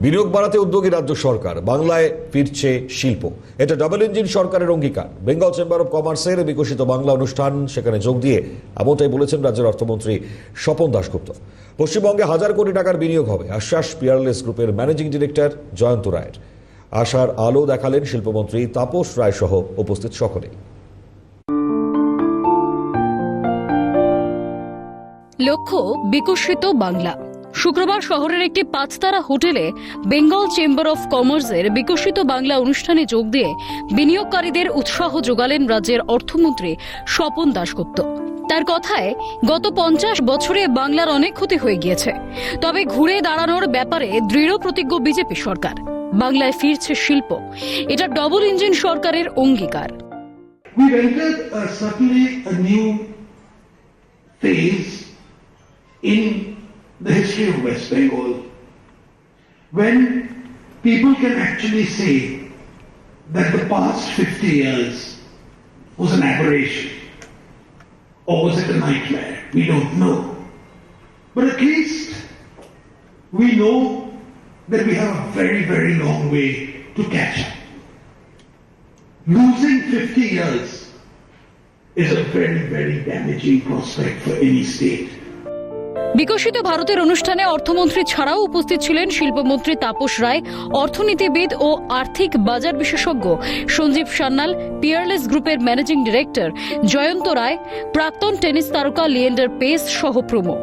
বিনিয়োগ বাড়াতে উদ্যোগী রাজ্য সরকার, বাংলায় ফিরছে শিল্প। এটা ডাবল ইঞ্জিন সরকারের অঙ্গীকার। বেঙ্গল চেম্বার অব কমার্সের বিকশিত বাংলা অনুষ্ঠান, সেখানে যোগ দিয়ে এমনটাই বলেছেন রাজ্যের অর্থমন্ত্রী স্বপন দাশগুপ্ত। পশ্চিমবঙ্গে 1000 কোটি টাকার বিনিয়োগ হবে, আশ্বাস পিয়ারলেস গ্রুপের ম্যানেজিং ডিরেক্টর জয়ন্ত রায়ের। আশার আলো দেখালেন শিল্পমন্ত্রী তাপস রায় সহ উপস্থিত সকলেই। লক্ষ্য বিকশিত বাংলা। শুক্রবার শহরের একটি 5 তারা হোটেলে বেঙ্গল চেম্বার অফ কমার্সের বিকশিত বাংলা অনুষ্ঠানে যোগ দিয়ে বিনিয়োগকারীদের উৎসাহ যোগালেন রাজ্যের অর্থমন্ত্রী স্বপন দাশগুপ্ত। তার কথায়, গত 50 বছরে বাংলার অনেক ক্ষতি হয়ে গিয়েছে, তবে ঘুরে দাঁড়ানোর ব্যাপারে দৃঢ় প্রতিজ্ঞ বিজেপি সরকার। বাংলায় ফিরছে শিল্প, এটা ডবল ইঞ্জিন সরকারের অঙ্গীকার। We've entered certainly a new phase in the history of West Bengal, when people can actually say that the past 50 years was an aberration, or was it a nightmare? We don't know. But at least we know that we have a very, very long way to catch up. Losing 50 years is a very, very damaging prospect for any state. বিকশিত ভারতের অনুষ্ঠানে অর্থমন্ত্রী ছাড়াও উপস্থিত ছিলেন শিল্পমন্ত্রী তাপস রায়, অর্থনীতিবিদ ও আর্থিক বাজার বিশেষজ্ঞ সঞ্জীব সান্যাল, পিয়ারলেস গ্রুপের ম্যানেজিং ডিরেক্টর জয়ন্ত রায়, প্রাক্তন টেনিস তারকা লিয়েন্ডার পেস সহ প্রমুখ।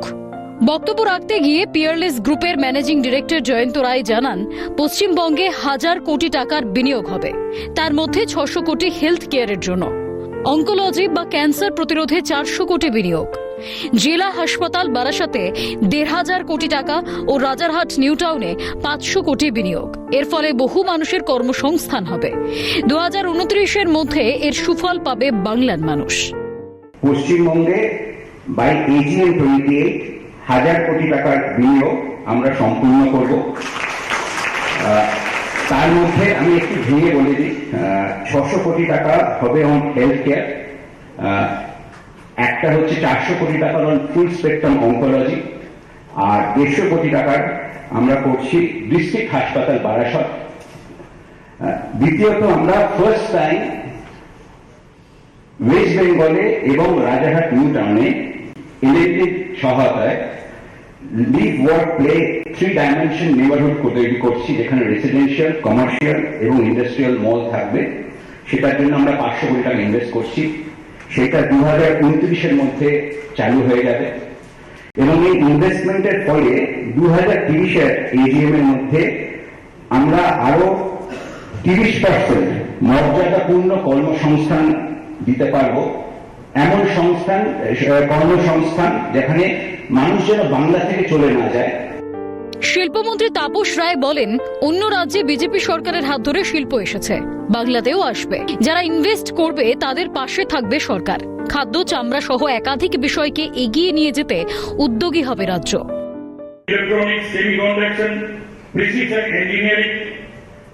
বক্তব্য রাখতে গিয়ে পিয়ারলেস গ্রুপের ম্যানেজিং ডিরেক্টর জয়ন্ত রায় জানান, পশ্চিমবঙ্গে 1000 কোটি টাকার বিনিয়োগ হবে, তার মধ্যে 600 কোটি হেলথ কেয়ারের জন্য, অঙ্কোলজি বা ক্যান্সার প্রতিরোধে 400 কোটি বিনিয়োগ, জেলা হাসপাতাল বারাসাতে 1500 কোটি টাকা ও রাজারহাট নিউ টাউনে 500 কোটি বিনিয়োগ। এর ফলে বহু মানুষের কর্মসংস্থান হবে। 2029-এর মধ্যে এর সুফল পাবে বাংলার মানুষ। পশ্চিমবঙ্গে বাই AGM 28 1000 কোটি টাকার বিনিয়োগ আমরা সম্পূর্ণ করব। তার মধ্যে আমি একটু ভেঙে বলে দিই, 600 কোটি টাকা হবে অন হেলথ কেয়ার, একটা হচ্ছে 400 কোটি টাকার অন ফুল স্পেকট্রাম অঙ্কোলজি, আর 150 কোটি টাকার আমরা করছি ডিস্ট্রিক্ট হাসপাতাল বারাসত। দ্বিতীয়ত, আমরা ফার্স্ট টাইম ওয়েস্ট বেঙ্গলে এবং রাজারহাট নিউ টাউনে ইলেকট্রিক সহায়তায় live work play 3 dimension neighbourhood তৈরি করছি, যেখানে রেসিডেন্সিয়াল, কমার্শিয়াল এবং ইন্ডাস্ট্রিয়াল মল থাকবে। সেটার জন্য আমরা 500 কোটি টাকা ইনভেস্ট করছি। সেটা 2029-এর মধ্যে চালু হয়ে যাবে এবং এই ইনভেস্টমেন্টের ফলে 2030-এর AGM এর মধ্যে আমরা আরো 30% মর্যাদাপূর্ণ কর্মসংস্থান দিতে পারবো। এমন কর্মসংস্থান যেখানে মানুষ যেন বাংলা থেকে চলে না যায়। শিল্পমন্ত্রী তাপস রায় বলেন, অন্য রাজ্যে বিজেপি সরকারের হাত ধরে শিল্প এসেছে, বাংলাতেও আসবে। যারা ইনভেস্ট করবে তাদের পাশে থাকবে সরকার। খাদ্য, চামড়া সহ একাধিক বিষয়কে এগিয়ে নিয়ে যেতে উদ্যোগী হবে রাজ্য। Electronics, semiconductor, precision engineering,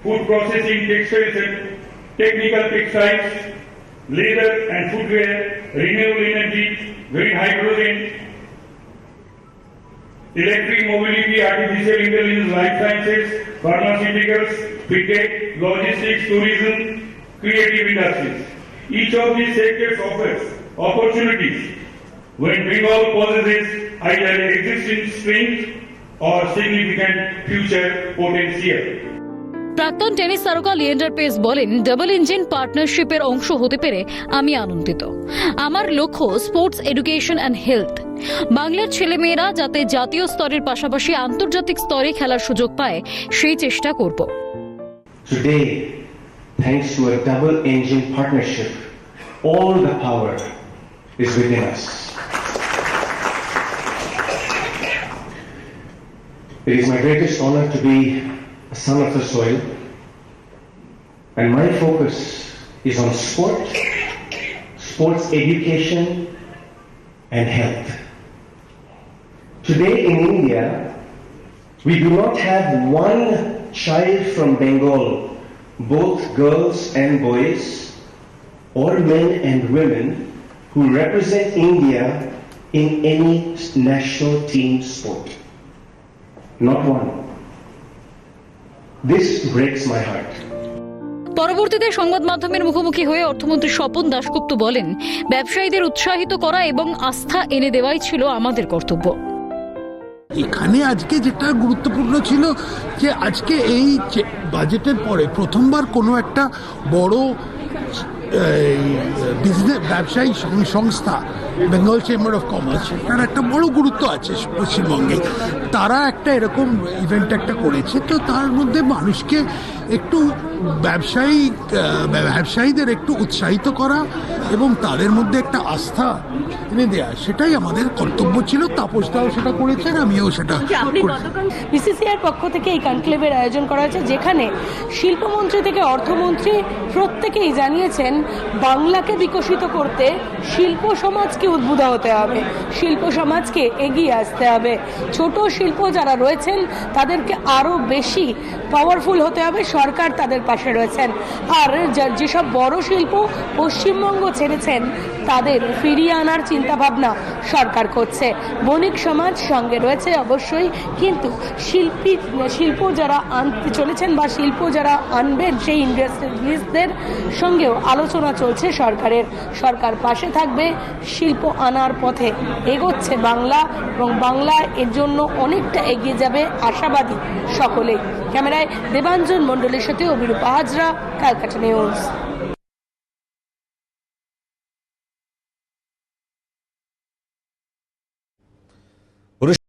food processing, textiles and technical textiles, leather and footwear, renewable energy, green hydrogen, electric mobility, artificial intelligence, life sciences, pharmaceuticals, fintech, logistics, tourism, creative industries. Each of these sectors offers opportunities when Bengal possesses either existing strength or significant future potential. প্রাক্তন tennis তারকা Leander pace বলেন, double engine পার্টনারশিপের অংশ হতে পেরে আমি আনন্দিত। আমার লক্ষ্য স্পোর্টস, এডুকেশন অ্যান্ড হেলথ। বাংলার ছেলেমেয়েরা যাতে জাতীয় স্তরের পাশাপাশি আন্তর্জাতিক স্তরে খেলার সুযোগ পায়, সেই চেষ্টা করব। Today, thanks to a double engine partnership, all the power is within us. It is my greatest honor to be a son of the soil, and my focus is on sport, sports education and health. Today in India, we do not have one child from Bengal, both girls and boys, or men and women, who represent India in any national team sport. Not one. This breaks my heart. পরবর্তীতে সংবাদ মাধ্যমের মুখোমুখি হয়ে অর্থমন্ত্রী স্বপন দাশগুপ্ত বলেন, ব্যবসায়ীদের উৎসাহিত করা এবং আস্থা এনে দেওয়াই ছিল আমাদের কর্তব্য। এখানে আজকে যেটা গুরুত্বপূর্ণ ছিল যে আজকে এই বাজেটের পরে প্রথমবার কোনো একটা বড় বিজনেস ব্যবসায়ী সংস্থা বেঙ্গল চেম্বার অফ কমার্স, তার একটা বড় গুরুত্ব আছে পশ্চিমবঙ্গে, তারা এরকম ইভেন্ট একটা করেছে। তো তার মধ্যে মানুষকে একটু ব্যবসায়ীদের একটু উৎসাহিত করা এবং তাদের মধ্যে একটা আস্থা এনে দেওয়া, সেটাই আমাদের কর্তব্য ছিল। তাপসদাও সেটা করেছেন, আমিও সেটা করেছি। বিসিসিআইয়ের পক্ষ থেকে এই কনক্লেভের আয়োজন করা হয়েছে, যেখানে শিল্পমন্ত্রী থেকে অর্থমন্ত্রী প্রত্যেকেই জানিয়েছেন বাংলাকে বিকশিত করতে শিল্প সমাজকে উদ্বুদ্ধ হতে হবে, শিল্প সমাজকে এগিয়ে আসতে হবে। ছোট শিল্প যারা রয়েছেন তাদেরকে আরো বেশি পাওয়ারফুল হতে হবে, সরকার তাদের পাশে রয়েছেন। আর যেসব বড় শিল্প পশ্চিমবঙ্গ ছেড়েছেন তাদের ফিরিয়ে আনার চিন্তাভাবনা সরকার করছে। বণিক সমাজ সঙ্গে রয়েছে অবশ্যই, কিন্তু শিল্প যারা আনতে চলেছেন বা শিল্প যারা আনবেন সেই ইন্ডাস্ট্রিজদের সঙ্গেও আলোচনা চলছে সরকারের। সরকার পাশে থাকবে, শিল্প আনার পথে এগোচ্ছে বাংলা এবং বাংলা এর জন্য অনেকটা এগিয়ে যাবে, আশাবাদী সকলেই। ক্যামেরায় দেবাঞ্জন মণ্ডলের সাথে অভিরূপা হাজরা, ক্যালকাটা নিউজ।